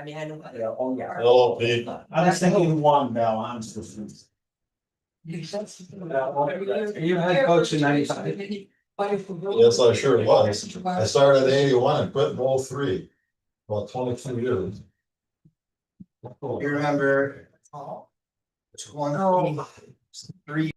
Yeah, oh, yeah. Hello, Pete. I was thinking one now, honestly. You had coach in 95. Yes, I sure was. I started at 81 and quit in 03. About 22 years. You remember? 23.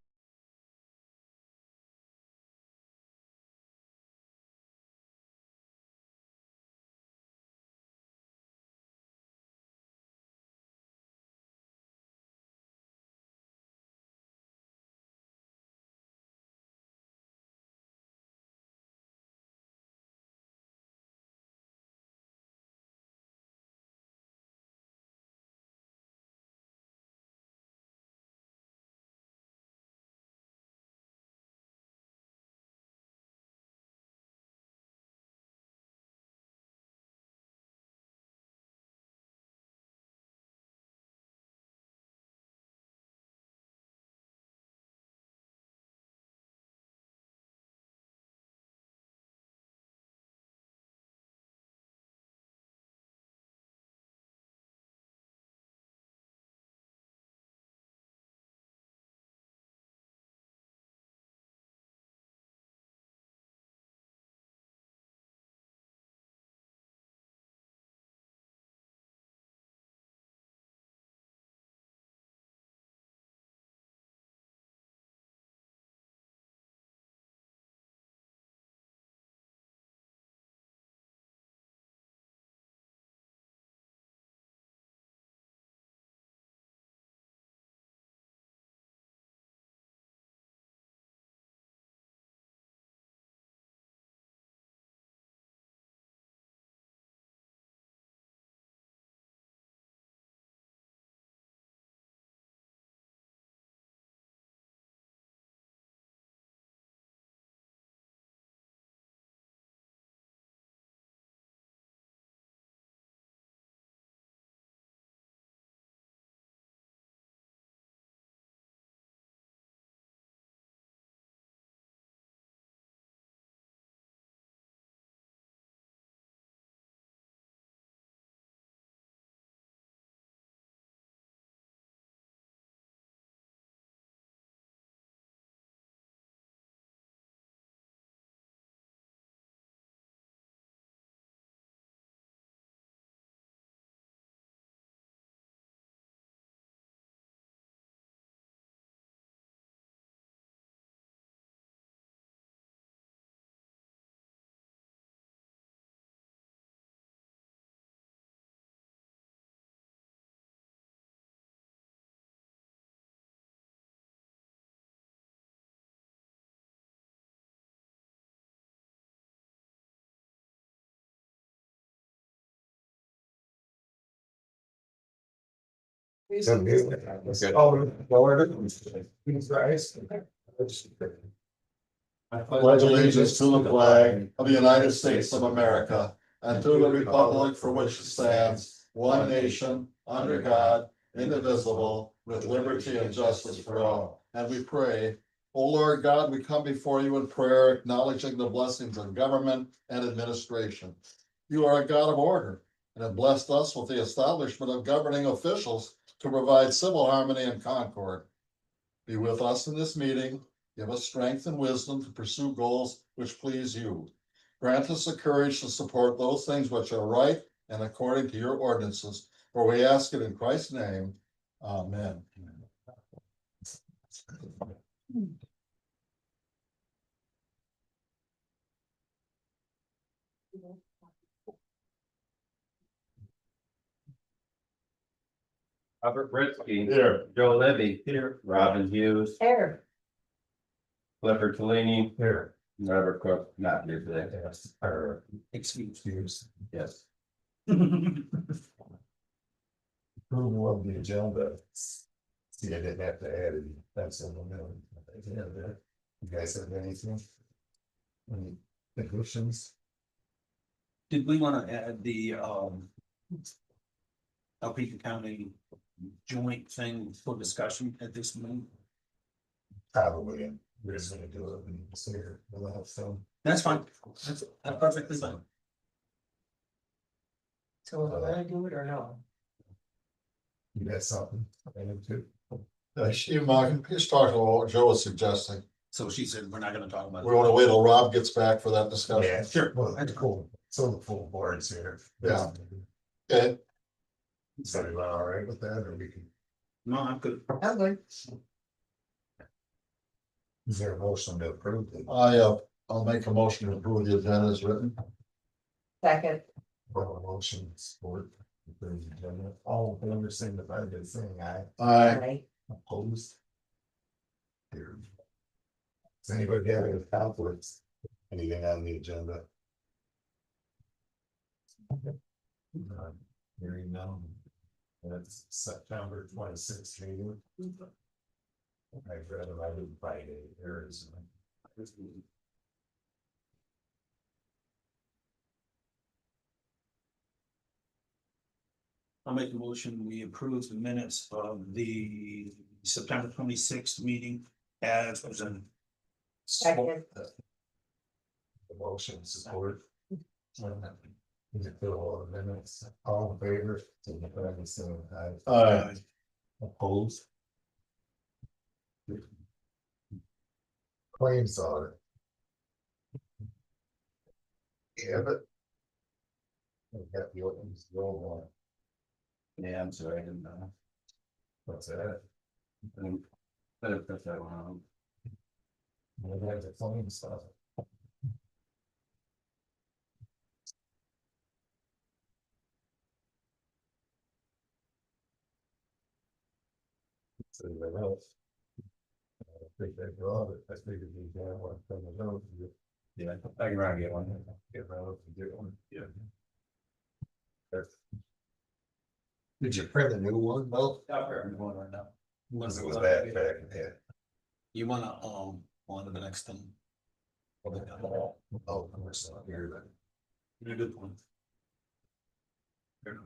I pledge allegiance to the flag of the United States of America and to the republic for which it stands, one nation, under God, indivisible, with liberty and justice for all. And we pray, O Lord God, we come before you in prayer, acknowledging the blessings of government and administration. You are a God of order and have blessed us with the establishment of governing officials to provide civil harmony and concord. Be with us in this meeting. Give us strength and wisdom to pursue goals which please you. Grant us the courage to support those things which are right and according to your ordinances. For we ask it in Christ's name. Amen. Robert Presque. Here. Joe Libby. Here. Robin Hughes. Here. Clifford Tellini. Here. Robert Cook, not here today. Yes. Excuse. Yes. Approval of the agenda. See, I didn't have to add it. That's in the middle. You guys have anything? Any additions? Did we want to add the Alpena County joint thing for discussion at this moment? Probably. We're just gonna do it. So we'll have some. That's fine. That's perfectly fine. So will I do it or no? You got something? I do too. Steve, Mark, just talk about what Joe was suggesting. So she said, we're not gonna talk about it. We wanna wait till Rob gets back for that discussion. Yeah, sure. Well, that's cool. So the full board's here. Yeah. Okay, Is everyone all right with that, or we can, No, I'm good. is there a motion to approve it? I'll make a motion to approve the agenda as written. Second. Well, motion support. Approve the agenda. All in favor, signify by saying aye. Aye. Opposed? Here. Does anybody have any conflicts? Anything on the agenda? Hearing none. That's September 26th meeting. I've read it, I didn't find any errors. I'll make a motion, we approve the minutes of the September 26th meeting as presented. Second. The motion support. Is it fill all the minutes? All in favor? Signify by saying aye. Aye. Opposed? Claims audit. Yeah, but. We got the ordinance, the old one. Yeah, I'm sorry, I didn't know. What's that? Better put that one on. We have the claim stuff. So what else? I think they brought it, I figured we got one from the road. Yeah, I can run get one. Get around to get one. Yeah. Did you print a new one, Bill? I'm going right now. Was it was bad back in there? You wanna, on to the next thing? Oh, of course, not here then. You're a good point. Fair enough.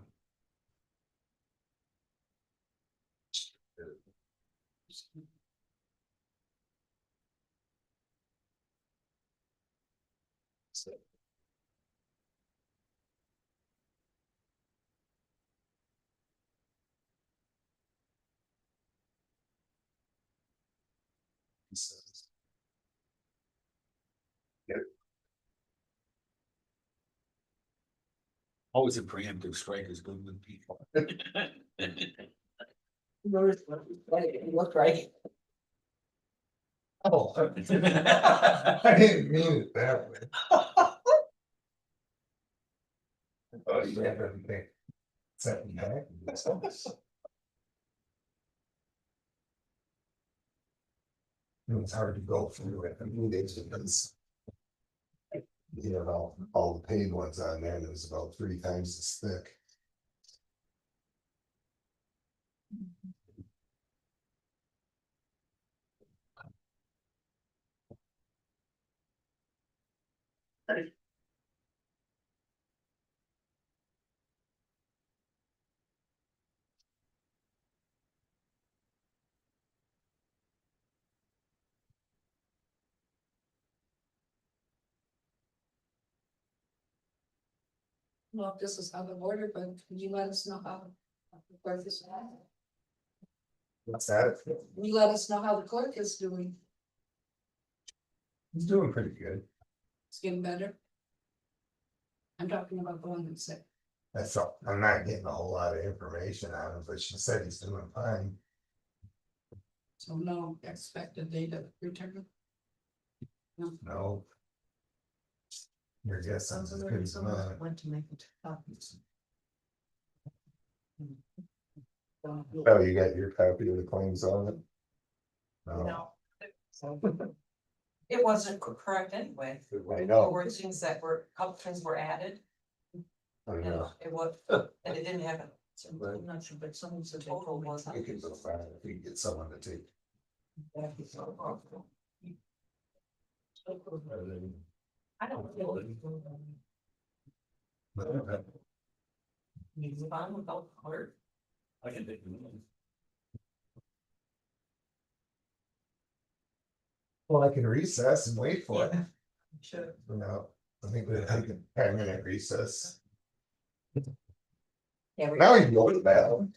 Always a preemptive strike is good with people. Look right. Oh. I didn't mean it that way. Oh, you have everything. Set me back. It was hard to go through it. I mean, it's because. You know, all the paid ones on there, and it was about 3 times as thick. Well, if this is out of order, but could you let us know how? the clerk is doing? What's that? Can you let us know how the clerk is doing? He's doing pretty good. It's getting better. I'm talking about the one that's sick. That's all. I'm not getting a whole lot of information on him, but she said he's doing fine. So no expected date of return. No. Your guess sounds as good as mine. Went to make it copies. Oh, you got your copy of the claims on it? No. It wasn't correct anyway. I There know. were things that were, a couple things were added, I and know. it was, and it didn't happen. I'm not sure, but someone said they Total told me. was. We can go find it if we can get someone to take. I don't feel it. Move on without clerk. I can take them. Well, I can recess and wait for it. Sure. No, I think we'll take a 10-minute recess. Yeah, we- Now you can go to the bathroom.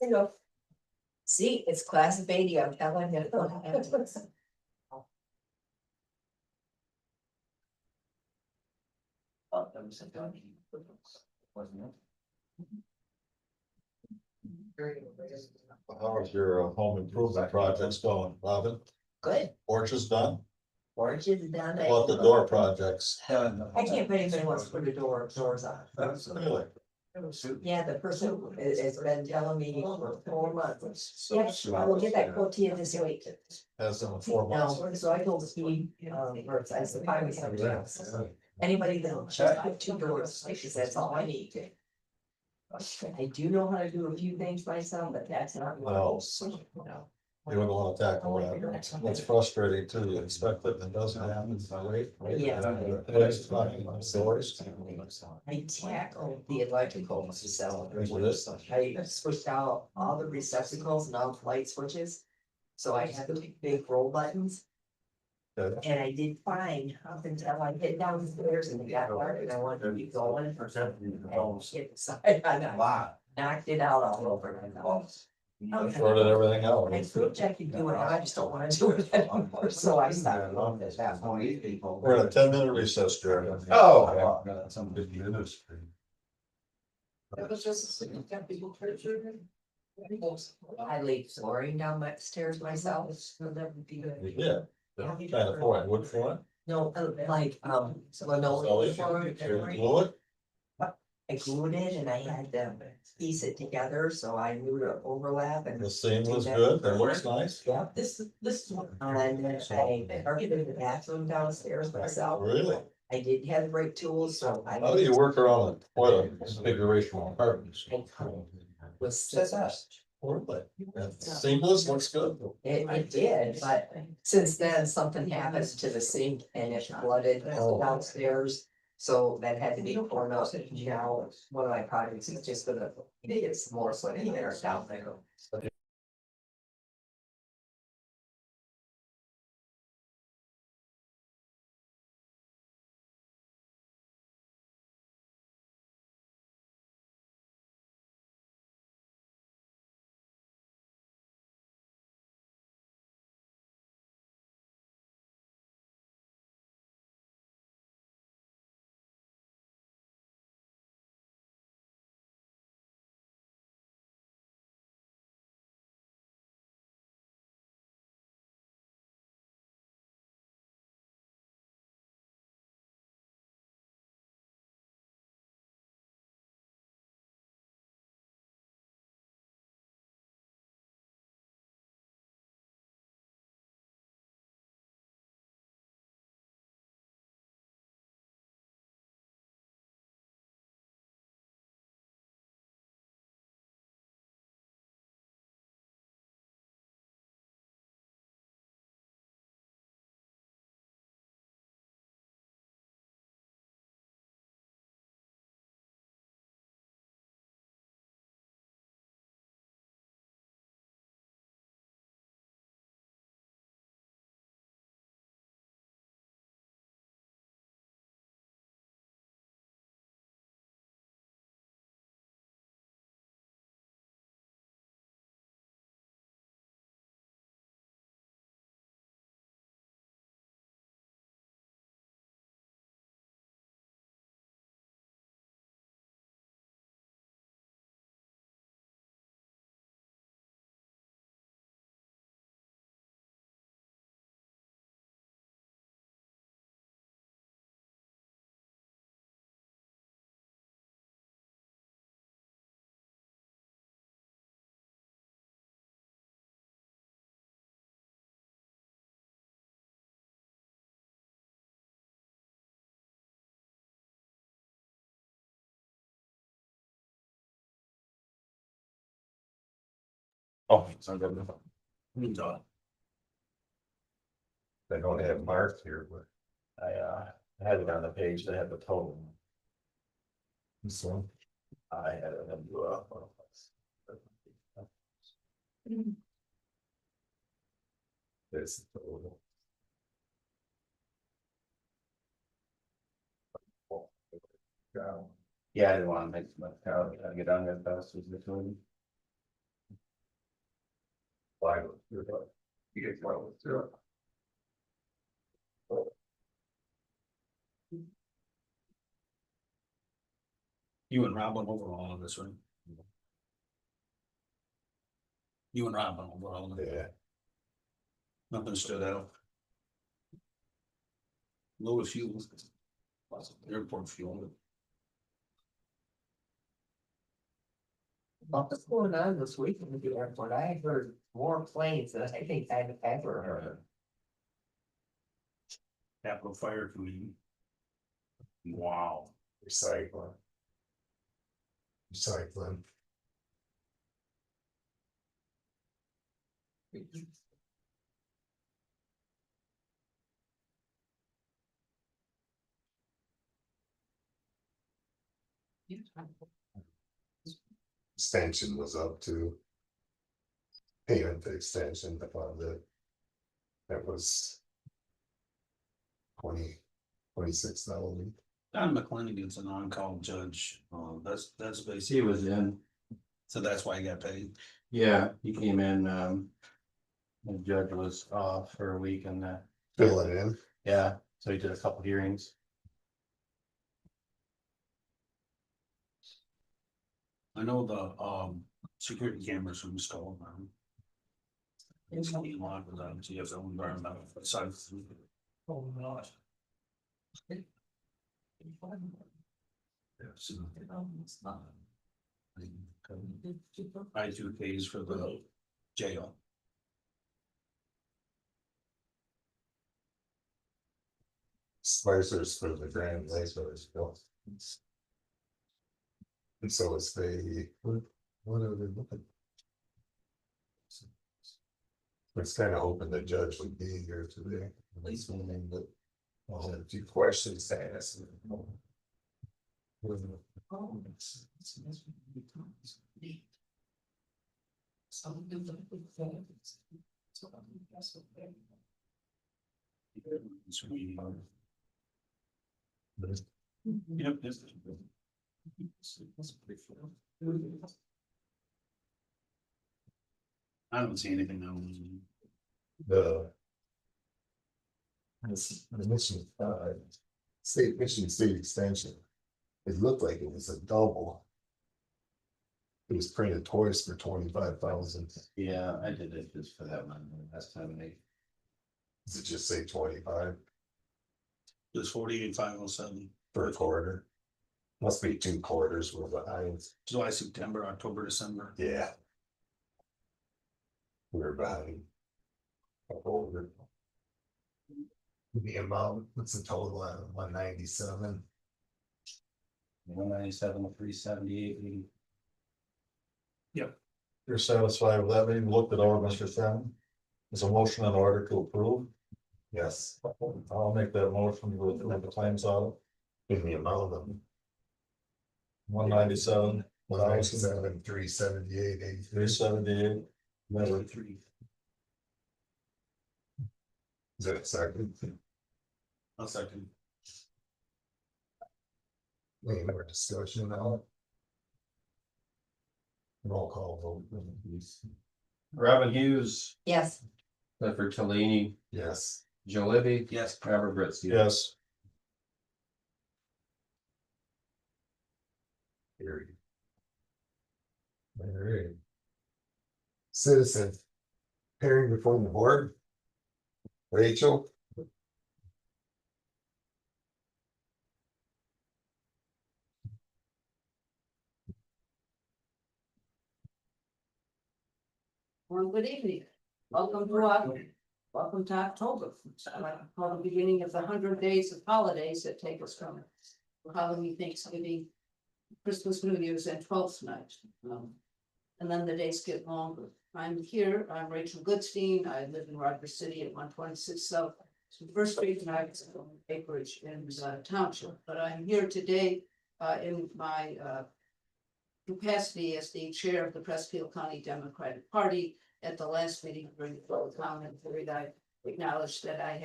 You know. See, it's class of 80, I'm telling you. Oh, that was it. Wasn't it? How's your home improvement projects going, Robin? Good, Porch is done? orange is done. How about the door projects? I can't bet anybody wants to put a doors on. Really? Yeah, the person has been telling me for 4 months. Yes, I will get that quote to you this week. Has them in 4 months. No, so I told Steve, first, I said, I was anybody that just have 2 doors, because that's all I need. I do know how to do a few things myself, but that's not. Well, You don't wanna tackle that. That's frustrating too. You expect it and it doesn't happen. Yeah. Stories. I tackled the electrical cell. This. I switched out all the receptacles and all the light switches. So I had the big roll buttons. Okay. And I did fine up until I hit downstairs and it got dark and I wanted to keep going. And hit the side, I knocked it out all over. Sorted everything out. I switched, I could do it, I just don't wanna do it anymore, so I stopped. We're in a 10-minute recess, Jerry. Oh. Got some big minutes. It was just. I laid flooring down my stairs myself, so that would be good. Yeah. Kind of for it, wood for it. No, like, linoleum flooring. Glue it? I glued it and I had to piece it together, so I knew to overlap and. The seam was good, it looks nice. Yeah, this is one. And then I carpeted the bathroom downstairs myself. Really? I did have the right tools, so I. How do you work around the toilet configuration on apartments? Was. Really? Seamless, looks good. It did, but since then, something happened to the sink and it flooded downstairs. So that had to be torn out. Now, one of my projects is just gonna get some more flooding there down there. Oh, it's not good enough. They don't have marked here, but. I had it on the page that had the total. This one. I had it in There's the total. Yeah, I didn't wanna make much crowd, get down there fast as it would. Why? You get well through it. You and Rob went over all of this, right? You and Rob went over all of it, Yeah, nothing stood out. Lower fuel. Airport fuel. What's going on this weekend at the airport? I heard more planes than I think I've ever heard. Capital Fire Committee. Wow. recycling. Recycling. Extension was up too. Payment for extension, I found that. That was 26,000. Don McClanagan's an on-call judge, that's basically, he was in. So that's why he got paid. Yeah, he came in, the judge was off for a week and Fill it in. yeah, so he did a couple hearings. I know the security cameras from installed now. It's gonna be locked with them, so you have to own environmental side. Oh, gosh. I do pays for the jail. Slicers for the grand lasers bill. And so it's the, what are they looking? It's kind of hoping the judge would be here today, at least meaning that I'll have a few questions to ask. Yep. This I don't see anything now. The mission, state extension. It looked like it was a double. It was printed twice for 25,000. Yeah, I did it just for that one last time. Does it just say 25 It was 48,507. for a quarter? Must be 2 quarters were behind. July, September, October, December. Yeah. We're behind. Over. The amount, what's the total at 197? 197, 378. You're satisfied with that, maybe looked it over, Mr. Fenn? Is a motion in order to approve? Yes, I'll make that motion with the claims audit, in the amount of 197, 197, 378, 83. 378. Number 3. Is that a second? A second. Any more discussion now? Roll call vote, please. Robin Hughes, Yes, Clifford Tellini, Yes. Joe Libby, Yes. Robert Britzky. Yes, Period. All right. Citizen. Hearing before the board. Rachel. Well, good evening. Welcome to October. Call the beginning of the 100 days of holidays that take us from Halloween, Thanksgiving, Christmas, New Year's, and 12th night. And then the days get longer. I'm Rachel Goodstein. I live in Rogers City at 126 South First Street, and I have some acreage in township. But I'm here today in my capacity as the chair of the Presque County Democratic Party. At the last meeting during the fall comment period, I acknowledged that I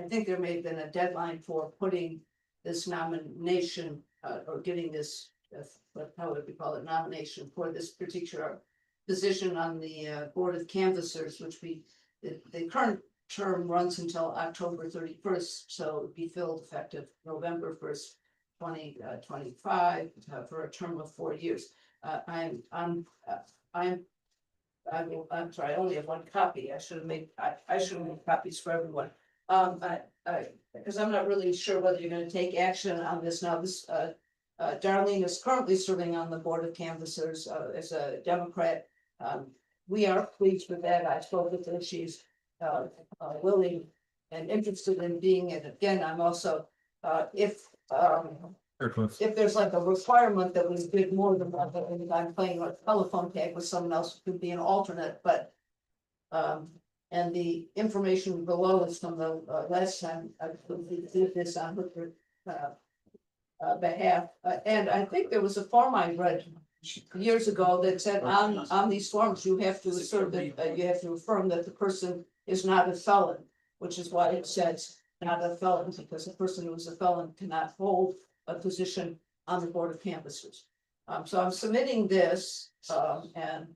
think there may have been a deadline for putting this nomination or getting this that's how would we call it, nomination for this particular position on the Board of Canvassers, which the current term runs until October 31st, so it would be filled effective November 1st, 2025, for a term of 4 years. I'm sorry, I only have one copy. I should have made copies for everyone. Because I'm not really sure whether you're gonna take action on this now. This Darlene is currently serving on the Board of Canvassers as a Democrat. We are pleased with that. I spoke with her. She's willing and interested in being it. Again, I'm also, if there's like a requirement that we did more than one, and I'm playing a telephone tag with someone else who could be an alternate, but. And the information below is from the last time I did this on her behalf. And I think there was a form I read years ago that said on these forms, you have to assert that you have to affirm that the person is not a felon, which is why it says not a felon, because a person who is a felon cannot hold a position on the Board of Canvassers. So I'm submitting this, and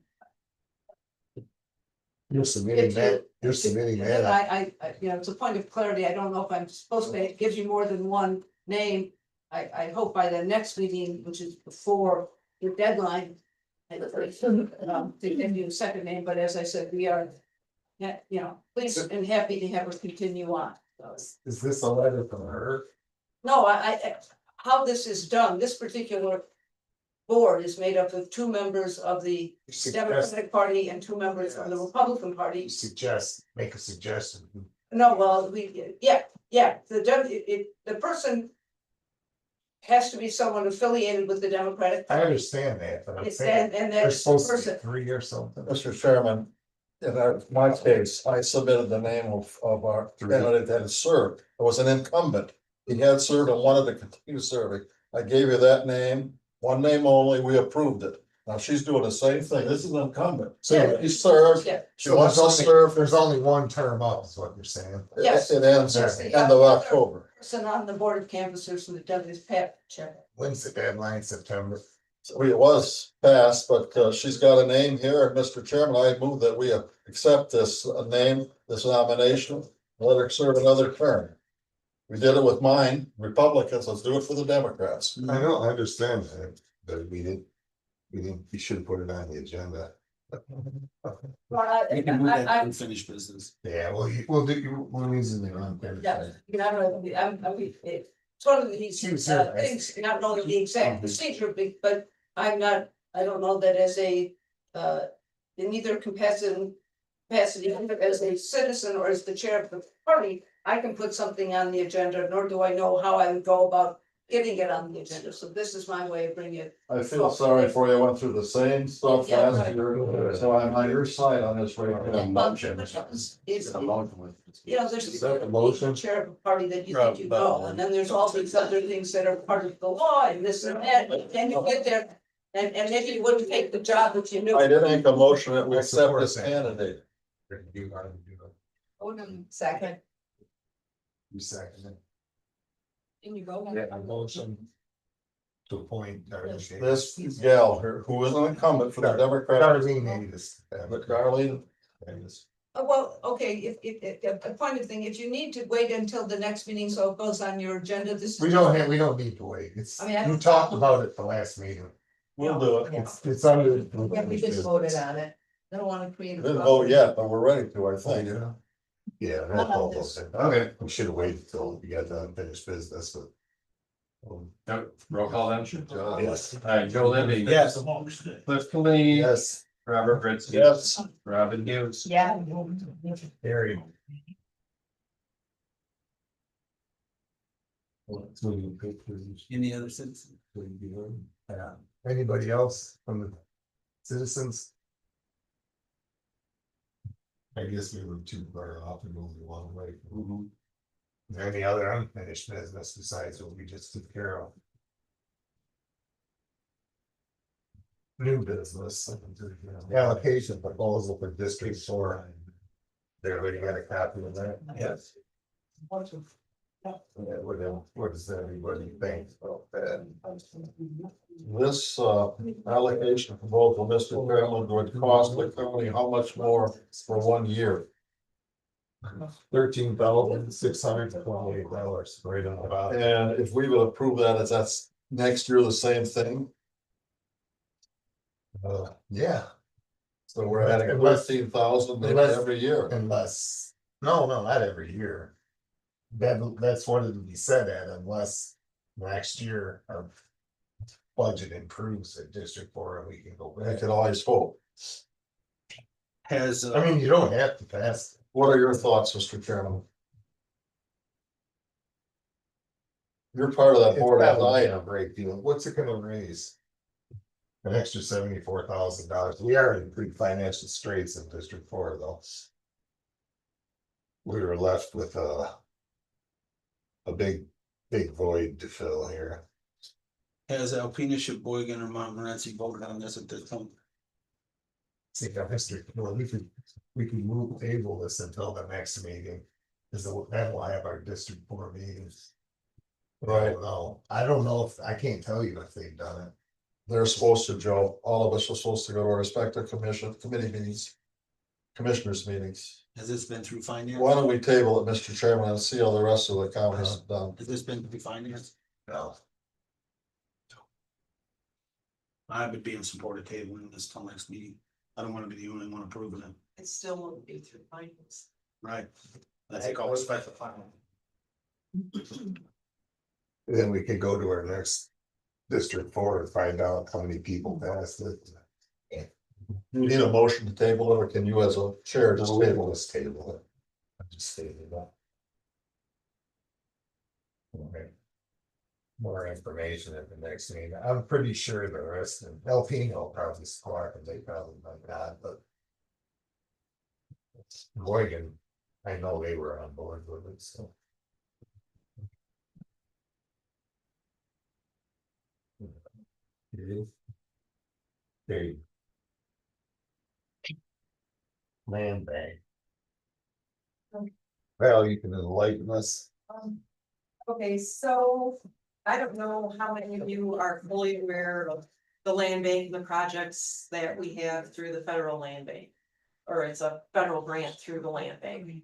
You're submitting that, you're submitting and then that. I, you know, it's a point of clarity. I don't know if I'm supposed to give you more than one name. I hope by the next meeting, which is before the deadline, to give you a second name, but as I said, we are, yeah, you know, pleased and happy to have her continue on. So, Is this a letter from her? no, how this is done, this particular board is made up of 2 members of the You suggest, Democratic Party and 2 members of the Republican Party. you suggest, make a suggestion. No, well, the person has to be someone affiliated with the Democratic I Party. understand that, but I'm It's saying, and there's that's the supposed to be person. 3 or something. Mr. Chairman, in my case, I submitted the name of our candidate that has served. It was an incumbent. He had served and wanted to continue serving. I gave you that name, one name only, we approved it. Now she's doing the same thing. This is an incumbent. So, He served, Yeah, she so wants there's to only, serve. there's only one term up, is what you're saying. Yes. It ends Yes, at the the end of other October. person on the Board of Canvassers from the Douglas Pat check. When's the deadline, September? So it was passed, but she's got a name here, and Mr. Chairman, I move that we accept this name, this nomination, let her serve another term. We did it with mine, Republicans, let's do it for the Democrats. I know, I understand that, but we should have put it on the agenda. Well, You can move that I, unfinished business. Yeah, well, we're losing the wrong. yeah, you know, it's one of these She was here, right? things, not knowing the exact procedure, but I don't know that as a, in either capacity, either as a citizen or as the chair of the party, I can put something on the agenda, nor do I know how I would go about getting it on the agenda, so this is my way of bringing it. I feel sorry for you, I went through the same stuff Yeah, last right. year, so I'm on your side on this right Yeah, now. It's, It's a motion with. you know, there's Is that the motion? the chair of a party that you think you know, and then there's all these other things that are part of the law and this and that, and you get there. And maybe you wouldn't take the job that you knew. I did make a motion that we I accept support this that. candidate. Second. You second it. Can you go? Yeah, a motion. To appoint Darlene. This gal, who is an incumbent for the Democrat, Darlene Davis. but Darlene, Well, okay, if a point of thing, if you need to wait until the next meeting, so it goes on your agenda, this. We don't need to wait, it's, I mean, I you don't- talked about it the last meeting, we'll do it. it's under. Yeah, we just voted on it. I don't wanna create. We didn't vote yet, but we're ready to, I think. Yeah, Not on that's this. all. Okay, we should have waited until we got done finished business, but. Roll call then. Yes. All right, Joe Libby. Yes. Cliff Kalini. Yes. Robert Presque. Yes. Robin Hughes. Yeah. Harry. Any other citizen? Anybody else from the citizens? I guess we were too far off and moving a long way. Is there any other unfinished business besides what we just took care of? New business. Allocation proposal for District 4. Everybody got a copy of that? Yes. What does everybody think about that? This allocation proposal, Mr. Fairland, would cost the county how much more for 1 year? $13,628, right on the bottom. And if we would approve that, is that's next year the same thing? Yeah, So we're adding Unless- 13,000 maybe unless- every year. unless, no, not every year. That's what it'll be set at unless next year our budget improves at District 4 and we can go I back. can always hope. Has, I mean, you don't have to pass it. What are your thoughts, Mr. Chairman? You're part of that It's board as probably I not a am. great deal. What's it gonna raise? An extra $74,000. We are in pretty financial straits in District 4 though. We were left with a big void to fill here. has Alpena, Sheboygan, or Montmorency voted on this at this point? See, now, well, we could move table this until the next meeting. Cause then we'll have our District 4 meetings. Right. I don't know if, I can't tell you if they've done it. They're supposed to, Joe. All of us are supposed to go to our respective committee meetings. Commissioners meetings. Has this been through finance? Why don't we table it, Mr. Chairman, and see how the rest of the counties have done? Has this been through finance? No. I would be in support of tabling this till next meeting. I don't wanna be the only one approving it, It still won't be through finance. right? I think I'll specify. Then we could go to our next District 4 and find out how many people passed it. You need a motion to table it, or can you as a chair just table This table it. I'm just stating that. Okay. More information at the next meeting. I'm pretty sure the rest of Alpena will probably squawk and they probably might not, but. Morgan, I know they were on board with it, so. Okay. Land bank. Well, you can enlighten us. Okay, so I don't know how many of you are fully aware of the land bank, the projects that we have through the federal land bank. Or it's a federal grant through the land bank.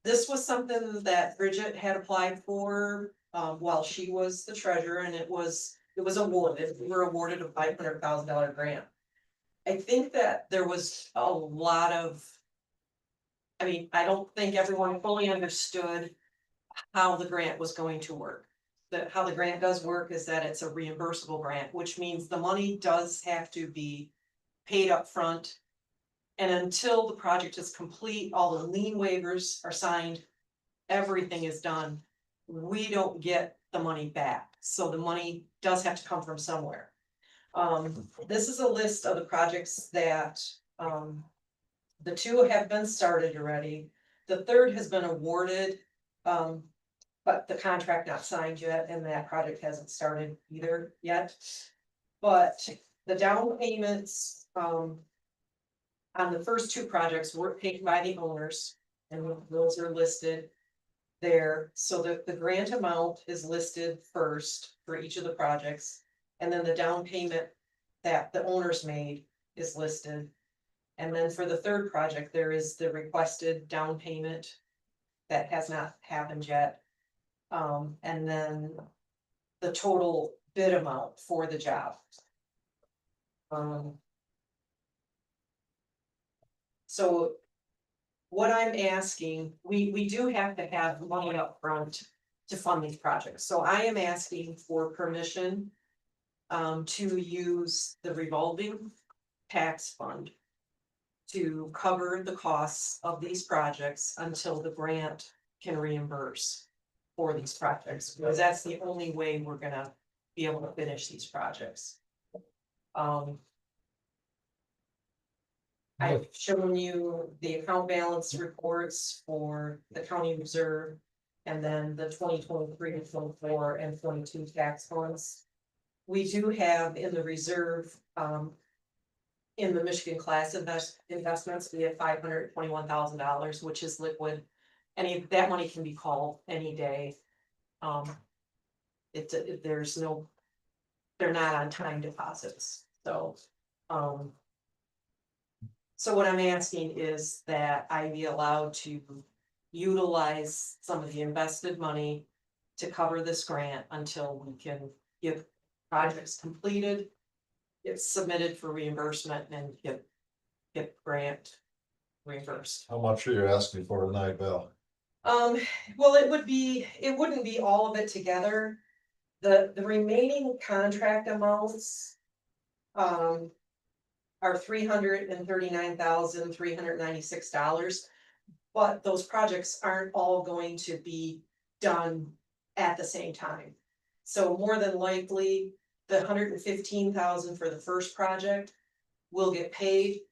This was something that Bridget had applied for, while she was the treasurer, and it was awarded, we were awarded a $500,000 grant. I think that there was a lot of. I mean, I don't think everyone fully understood how the grant was going to work. How the grant does work is that it's a reimbursable grant, which means the money does have to be paid up front. And until the project is complete, all the lien waivers are signed, everything is done, we don't get the money back. So the money does have to come from somewhere. This is a list of the projects that, the two have been started already. The third has been awarded, but the contract not signed yet, and that project hasn't started either yet. But the down payments, on the first two projects were paid by the owners, and those are listed there. So the grant amount is listed first for each of the projects. And then the down payment that the owners made is listed. And then for the third project, there is the requested down payment that has not happened yet. And then the total bid amount for the job. So what I'm asking, we do have to have money up front to fund these projects. So I am asking for permission to use the revolving tax fund to cover the costs of these projects until the grant can reimburse for these projects, because that's the only way we're gonna be able to finish these projects. I've shown you the account balance reports for the county reserve. And then the 2023, 24, and 22 tax funds. We do have in the reserve, in the Michigan class investments, we have $521,000, which is liquid. that money can be called any day. There's no, they're not on time deposits, so, so what I'm asking is that I be allowed to utilize some of the invested money to cover this grant until we can get projects completed, get submitted for reimbursement and get grant reimbursed. How much are you asking for tonight, Bill? Well, it wouldn't be all of it together. The remaining contract amounts. Are $339,396. But those projects aren't all going to be done at the same time. So more than likely, the $115,000 for the first project will get paid.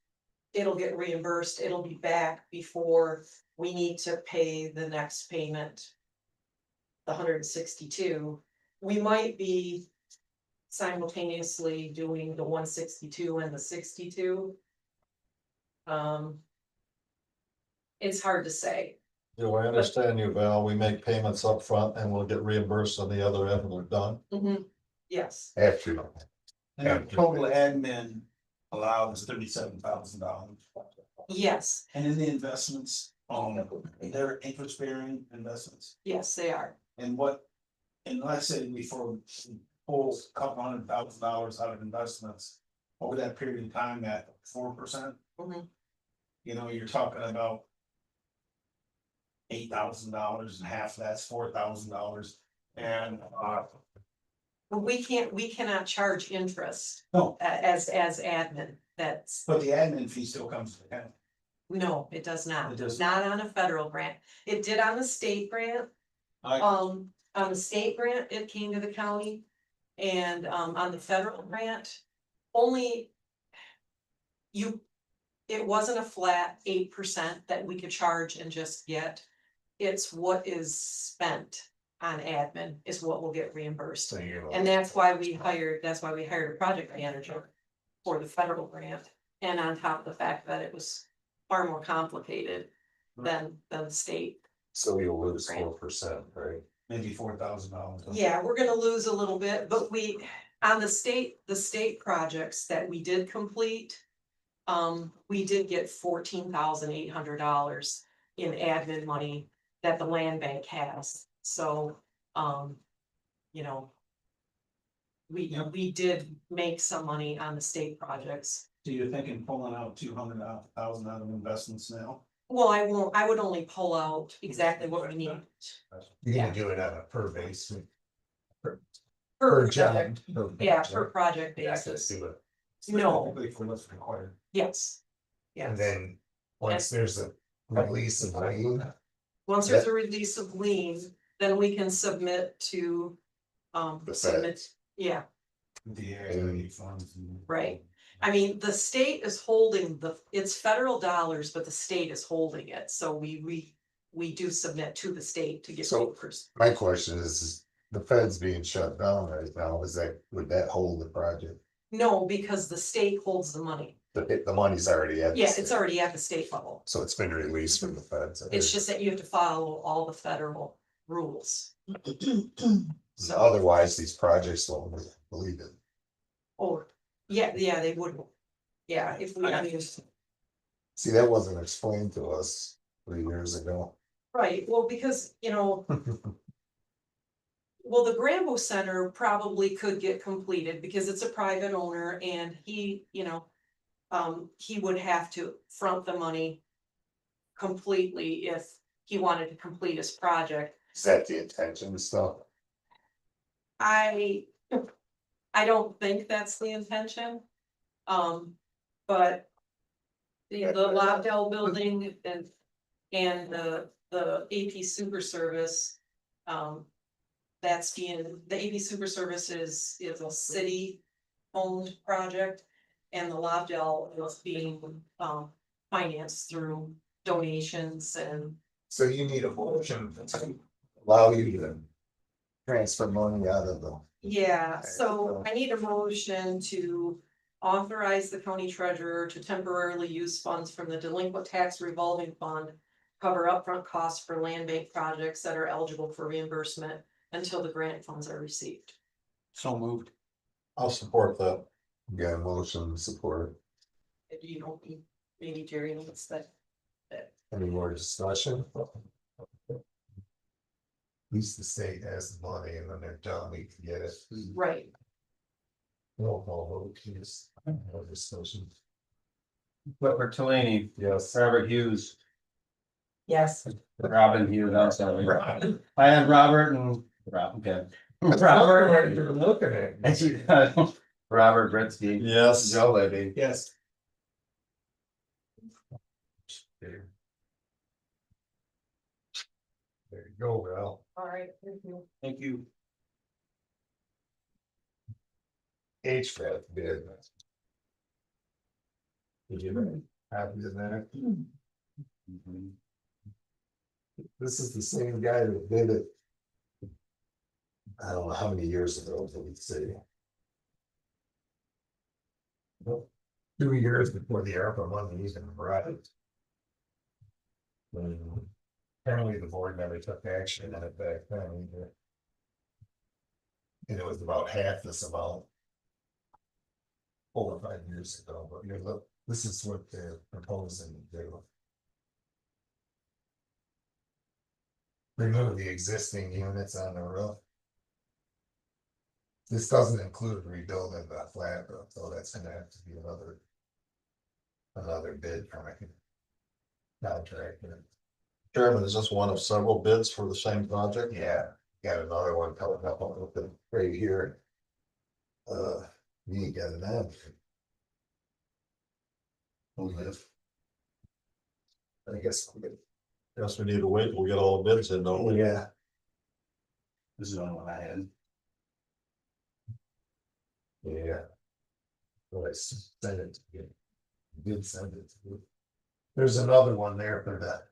It'll get reimbursed, it'll be back before we need to pay the next payment. The 162, we might be simultaneously doing the 162 and the 62. It's hard to say. Do I understand you, Val? We make payments up front and we'll get reimbursed on the other end when we're done. Yes, After. And our total admin allowed is $37,000. yes, And in the investments, they're interest bearing investments. yes, they are. And let's say before pull a couple $100,000 out of investments over that period of time at 4%. Mhm. You know, you're talking about $8,000 and half of that's $4,000. And But we cannot charge interest no, as admin. That's, but the admin fee still comes to the county. no, it does not. It does Not on a federal grant. It did on the state grant. On the state grant, it came to the county. And on the federal grant, only it wasn't a flat 8% that we could charge and just get. It's what is spent on admin is what will get reimbursed. And that's why we hired a project manager for the federal grant. And on top of the fact that it was far more complicated than the state. So you'll lose 4%, right? Maybe $4,000. Yeah, we're gonna lose a little bit, but on the state projects that we did complete. We did get $14,800 in admin money that the land bank has, so, you know. We did make some money on the state projects. So you're thinking pulling out 200,000 out of investments now? Well, I would only pull out exactly what we need. You're gonna do it on a per base. Per job. project, yeah, per project basis, no, Specifically for what's required. yes. And Yes, then, once there's a release of lien, once there's a release of lien, then we can submit to, The submit, yeah. The area funds. Right. I mean, the state is holding it's federal dollars, but the state is holding it, so we do submit to the state to get So- papers. my question is, the feds being shut down right now, would that hold the project? No, because the state holds the money. The money's already at. the Yeah, state, it's already at the state level. So it's been released from the feds. It's just that you have to follow all the federal rules. So, Otherwise, these projects won't believe it. or, yeah, they wouldn't. Yeah, if we, I mean, See, that wasn't explained to us 3 years ago. right, well, because, you know. Well, the Grambo Center probably could get completed because it's a private owner and he, you know. He would have to front the money. Completely if he wanted to complete his project. Is that the intention stuff? I don't think that's the intention. But. The Lobdell building and the AP Super Service. That's the AP Super Service is a city owned project. And the Lobdell is being financed through donations and. So you need a motion to allow you to transfer money out of the. Yeah, so I need a motion to authorize the county treasurer to temporarily use funds from the delinquent tax revolving fund cover upfront costs for land bank projects that are eligible for reimbursement until the grant funds are received. So moved. I'll support that. Got a motion support. You know, maybe Jerry needs that. Any more discussion? At least the state has the money and then they're done, we can get it. Right. Roll call vote, please. No discussion. Clifford Talini, Yes. Robert Hughes, Yes, Robin Hughes, I'm sorry. Robert. I had Robert and Rob, okay. Robert, you're looking at. me. Robert Presque. Yes. Joe Levy. Yes. There you go, Val. All right, thank you. Thank you. HVAC bid. Did you happy with that? This is the same guy that did it. I don't know how many years ago, but we'd say. 2 years before the ARPA money even arrived. Apparently the board never took action on it back then either. And it was about half this amount. 4 or 5 years ago, but you look, this is what they're proposing to do. Remove the existing units on the roof. This doesn't include rebuilding the flat roof, so that's gonna have to be another bid from a contractor. Chairman, is this one of several bids for the same project? Yeah, got another one coming up on the right here. You got it now. I guess. Guess we need to wait till we get all the bids in, don't we? Yeah. This is the only one I had. Yeah. Well, I sent it to you. Did send it to you. There's another one there for that.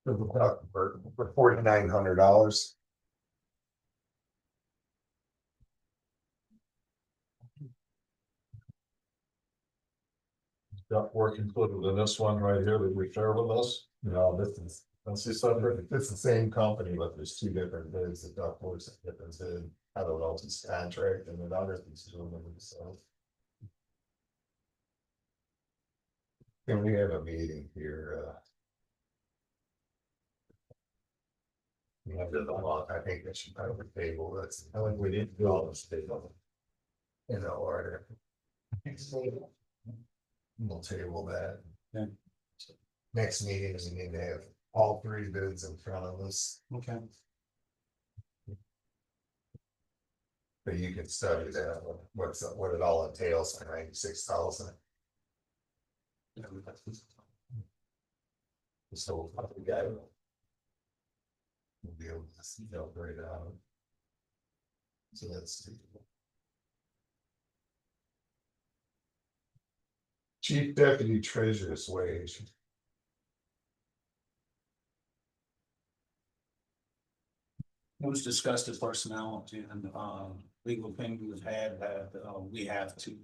For $4,900. Got work included in this one right here that we share with us. No, this is separate. It's the same company, but there's 2 different bids. The ductwork's a different bid. I don't know if it's contract and the other things doing it themselves. Can we have a meeting here? We have the law. I think that should probably table. That's, I think we didn't do all this table. In the order. We'll table that. Yeah. Next meeting is we need to have all 3 bids in front of us, Okay. but you can study that, what it all entails for 96,000. So we got it. We'll be able to see that right out. So that's. Chief Deputy Treasurer's wage. It was discussed at personnel and legal opinion was had that we have to.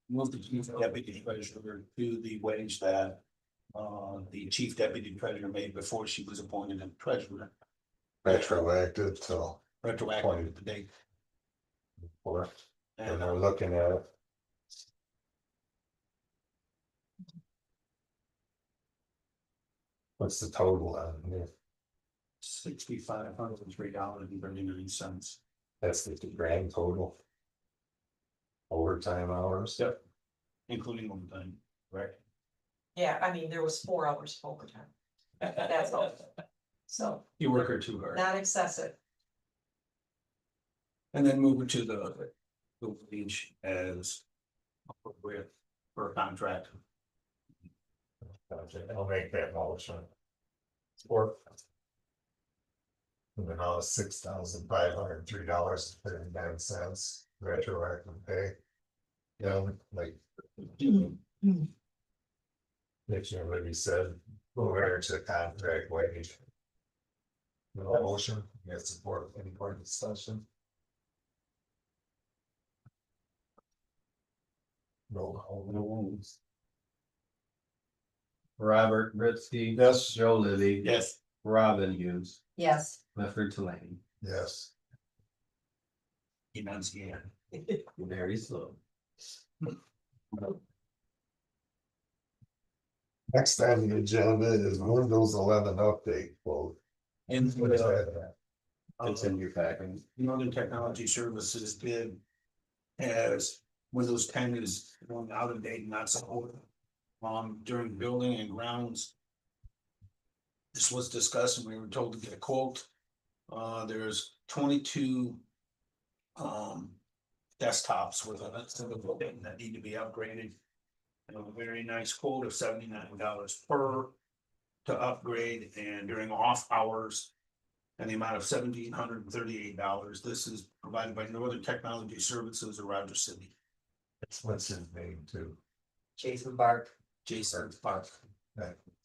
Move the chief deputy treasurer to the wage that the chief deputy treasurer made before she was appointed as treasurer. Retroactive till. Retroactive to the date. And And we're looking at. What's the total on here? $6,503.39. That's the grand total. Overtime hours. Yep. Including overtime, right? Yeah, I mean, there was 4 hours of overtime. That's all. So You work her too hard. not excessive. And then move it to the wage as appropriate for a contract. I'll make that motion. Or. And then all $6,503.39 retroactive pay. Yeah, like. Make sure what he said, over to contract wage. No motion, you have support, any part of discussion? Roll call. Robert Britsky. Yes. Joe Libby. Yes. Robin Hughes. Yes. Clifford Tulane. Yes. Enunciate. Very slow. Next on the agenda is Windows 11 update quote. And What is that? It's in your packet. Northern Technology Services bid as Windows 10 is going out of date and not supported. During building and grounds. This was discussed and we were told to get a quote. There's 22 desktops with a single building that need to be upgraded. And a very nice quote of $79 per to upgrade, and during off hours. And the amount of $1,738. This is provided by Northern Technology Services of Rogers City. What's his name too? Jason Bark. Jason Park.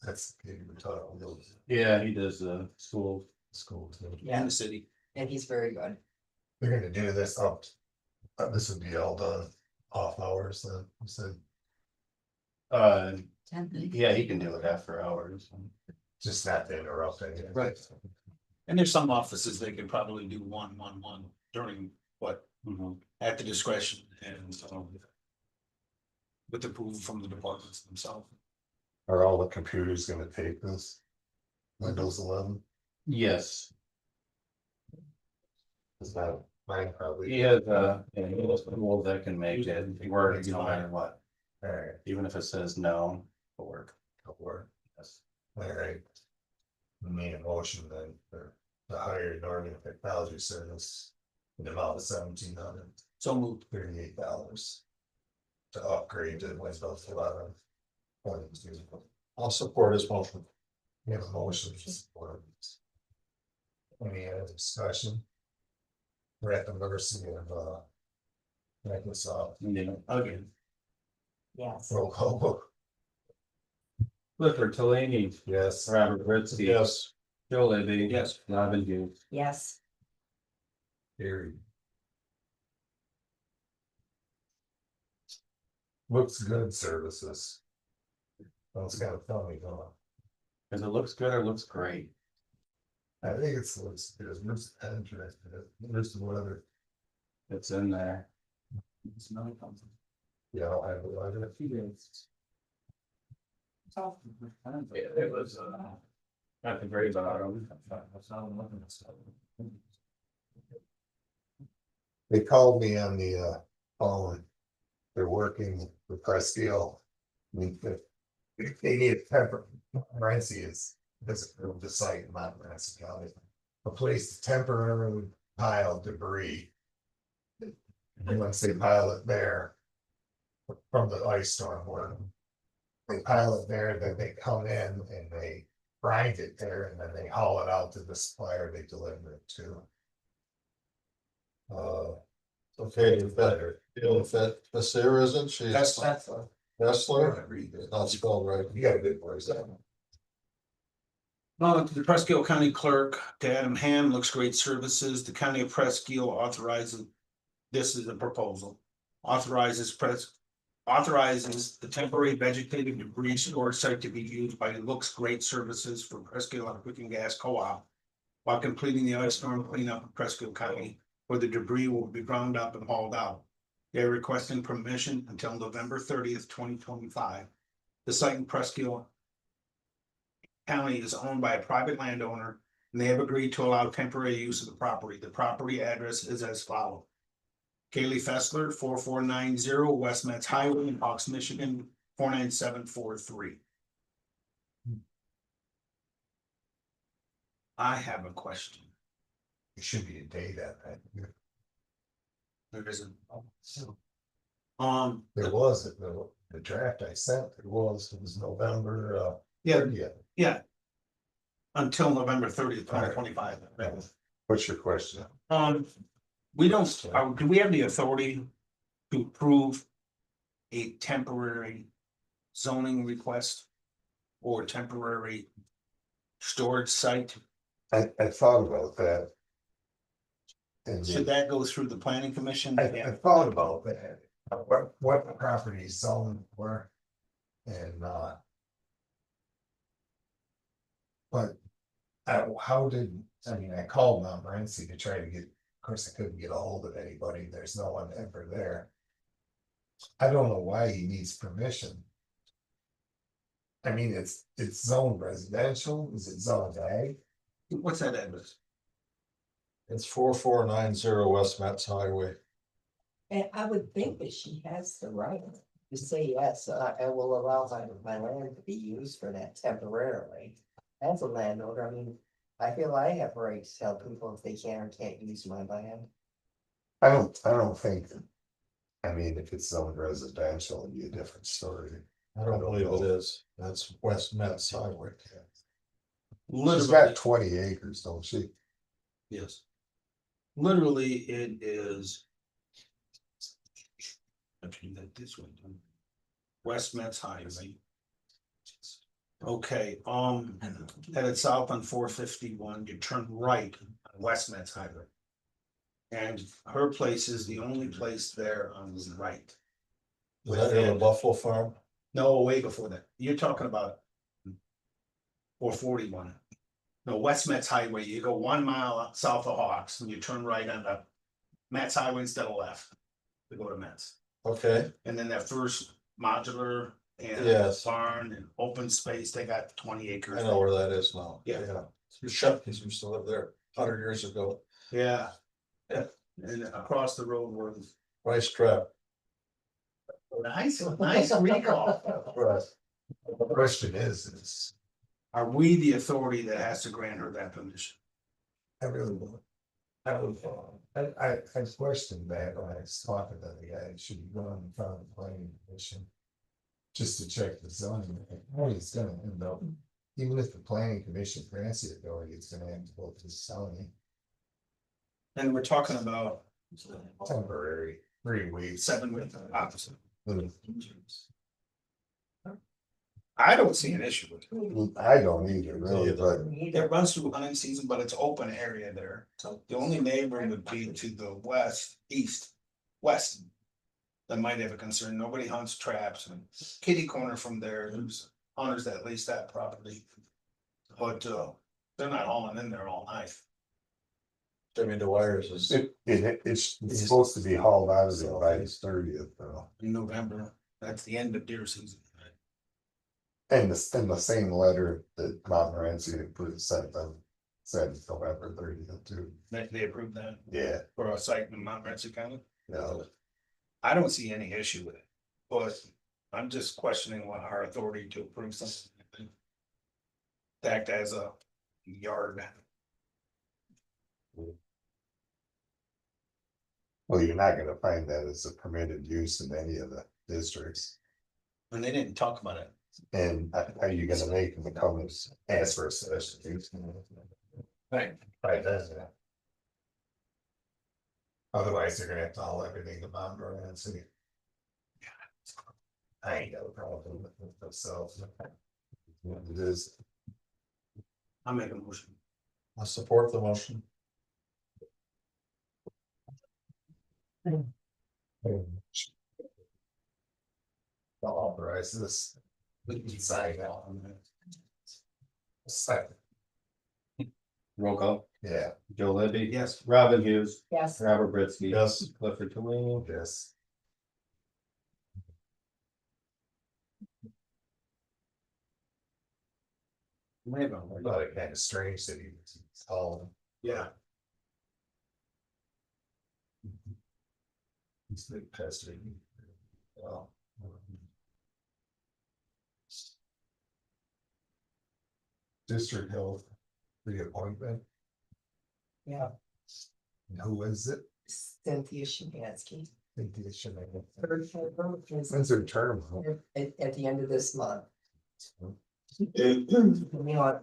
That's the kid we're talking about. Yeah, he does school. School too. In Yeah, the city. and he's very good. They're gonna do this up. This would be all done off hours then, you said, Yeah, he can do it after hours. just not to interrupt anything. Right. And there's some offices they could probably do one during what, at the discretion and with approval from the departments themselves. Are all the computers gonna take this? Windows 11? Yes, Is that mine probably? he has yeah, he has tools that can make it work no matter what, Alright, even if it says no, it'll work. work. Yes. Alright. Need a motion then for the higher Northern Technology Service. In the amount of $1,738 So moved. to upgrade to Windows 11. I'll support his motion. We have a motion to support. Any other discussion? We're at the mercy of Microsoft. Yeah. Again. Yes. Roll call vote. Clifford Tulane. Yes. Robert Britsky. Yes. Joe Libby. Yes. Robin Hughes. Yes. Carried. Looks good services. That's kind of funny, huh? Cause it looks good or looks great. I think it's looks good. There's there's the weather. It's in there. Yeah, I have a weather. It was at the very bottom. They called me on the phone. They're working with Presque. They need a temper. Renzi is the site in Mount Renzi County. A place to temporarily pile debris. And once they pile it there. From the ice storm, where they pile it there, then they come in and they grind it there, and then they haul it out to the supplier they deliver it to. Okay, if that, Miss Sarah isn't, she's That's Kessler, not spelled right. You got a good voice. To the Presque County Clerk, to Adam Ham, looks great services. The County of Presque authorizes, this is a proposal, authorizes the temporary vegetative debris storage site to be used by Looks Great Services for Presque Electric and Gas Co-op while completing the ice storm cleanup in Presque County, where the debris will be ground up and hauled out. They are requesting permission until November 30th, 2025. The site in Presque County is owned by a private landowner, and they have agreed to allow temporary use of the property. The property address is as follows. Kaylee Fessler, 4490 West Metz Highway in Hawks, Michigan, 49743. I have a question. It should be a date at that. There isn't. There was the draft I sent, it was November, Yeah, yeah. until November 30th, 2025. What's your question? We don't, do we have the authority to approve a temporary zoning request or temporary storage site? I thought about that. And Should that go through the planning commission? I thought about that, what the property zone were. And But how did, I mean, I called Montmorency to try to get, of course, I couldn't get a hold of anybody, there's no one ever there. I don't know why he needs permission. I mean, it's zoned residential, is it zoned ag? What's that address? It's 4490 West Metz Highway. And I would think that she has the right to say, yes, I will allow my land to be used for that temporarily. As a landowner, I mean, I feel I have rights to tell people if they can or can't use my land. I don't think. I mean, if it's zoned residential, it'd be a different story. I don't believe it is. That's West Metz Highway. She's Literally, got 20 acres, don't she? yes. Literally, it is. Actually, that this one. West Metz Highway. Okay, headed south on 451, you turn right on West Metz Highway. And her place is the only place there on the right. Is that near the Buffalo Farm? No, way before that. You're talking about 441. No, West Metz Highway, you go 1 mile out south of Hawks and you turn right on the Metz Highway instead of left. To go to Metz. Okay, And then that first modular and Yes. barn and open space, they got 20 acres. I know where that is now. Yeah. Your Shepkins used to live there 100 years ago. Yeah. Yeah, and across the road was Rice Trap. nice, nice recall. Right. The question is, Are we the authority that has to grant her that permission? I really don't. I questioned that when I was talking to the guy, should be going in front of the planning commission. Just to check the zoning, oh, it's gonna end up, even if the planning commission grants the authority, it's gonna have to go to zoning. And we're talking about Temporary, 3 weeks. 7 weeks opposite. Mm. I don't see an issue with it. I don't either, really, but It runs through hunting season, but it's open area there. So the only neighbor would be to the west, east, west. That might have a concern. Nobody hunts traps and kitty corner from there. There's hunters that lease that property. But they're not hauling in there all night. Jimmy DeWires is. it's supposed to be hauled out of there by the 30th, though. In November, that's the end of deer season. And in the same letter that Montmorency had sent them, said November 30th too. They approved that Yeah, for a site in Montmorency County. no, I don't see any issue with it, but I'm just questioning what our authority to approve something. To act as a yard. well, you're not gonna find that as a permitted use in any of the districts. And they didn't talk about it. And are you gonna make them come and ask for a special use? Right. Right, that's it. Otherwise, they're gonna have to haul everything to Montmorency. I ain't got a problem with it myself. It is. I'll make a motion. I support the motion. I'll authorize this. Sign that. Second, Roll call. yeah, Joe Libby. Yes. Robin Hughes. Yes. Robert Britsky. Yes. Clifford Tulane. yes. Maybe. I thought it kind of strange that he was calling. Yeah. He's the pestering. Well. District Health reappointment, Yeah, and who is it? Cynthia Szymanski. Cynthia Szymanski. Her term is When's her term? at the end of this month. Hmm. You know,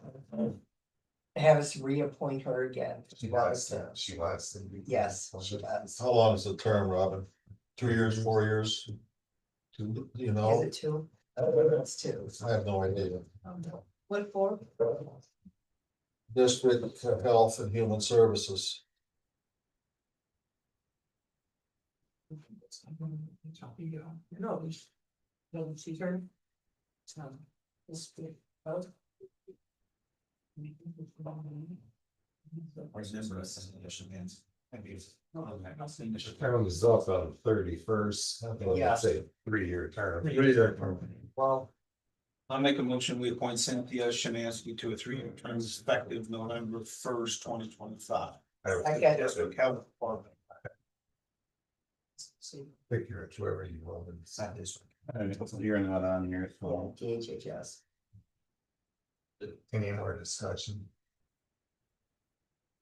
have us reappoint her again. She wants to. Yes, she does. How long is the term, Robin? 2 years, 4 years? Do you Is know? it two? It's two. I have no idea. What for? District of Health and Human Services. No, doesn't see her. It's good. Term is up on 31st. Yeah. Say 3-year term. Well, I make a motion, we appoint Cynthia Szymanski to a 3-year term effective November 1st, 2025. I Yes, we have. Figure it wherever you want. You're not on here, so. GHHS. Any more discussion?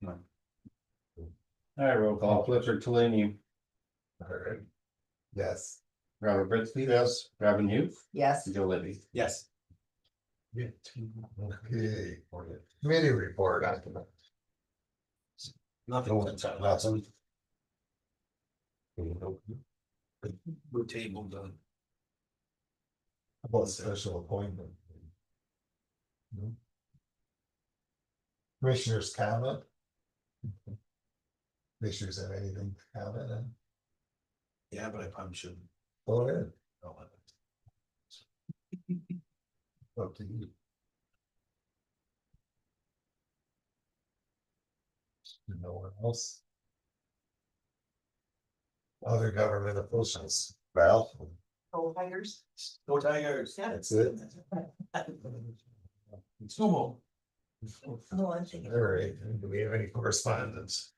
All right, roll call, Clifford Tolini, All right. Yes. Robert Britsky. Yes. Robin Hughes, Yes, Joe Libby. Yes. Okay. Committee report. Nothing. Nothing. We tabled the. About special appointment. Commissioners comment? Commissioners have anything to comment on? Yeah, but I probably shouldn't. Go ahead. Up to you. No one else? Other government officials, Val, Go Tigers. Go Tigers. that's it. Sumo. oh, I'm thinking. All right, do we have any correspondence?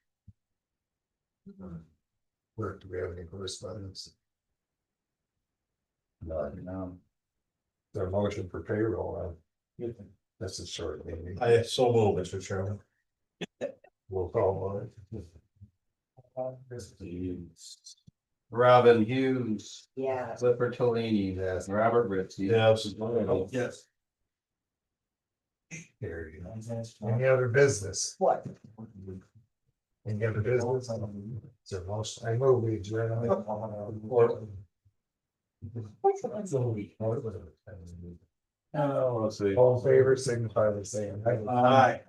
Where do we have any correspondence? No. Their motion for payroll, that's a short meeting. I so move, Mr. Chairman. We'll call on Robin Hughes, Yeah, Clifford Tolini, Yes. Robert Britsky. Yes. Yes. Here you go. Any other business? what? Any other business? Is there most, I move we adjourn. Or- Oh, let's see. All in favor, signify by saying aye. Aye.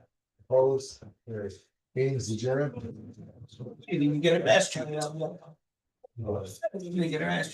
Opposed? Carries. Meeting's adjourned. You didn't get it best. You didn't get it asked.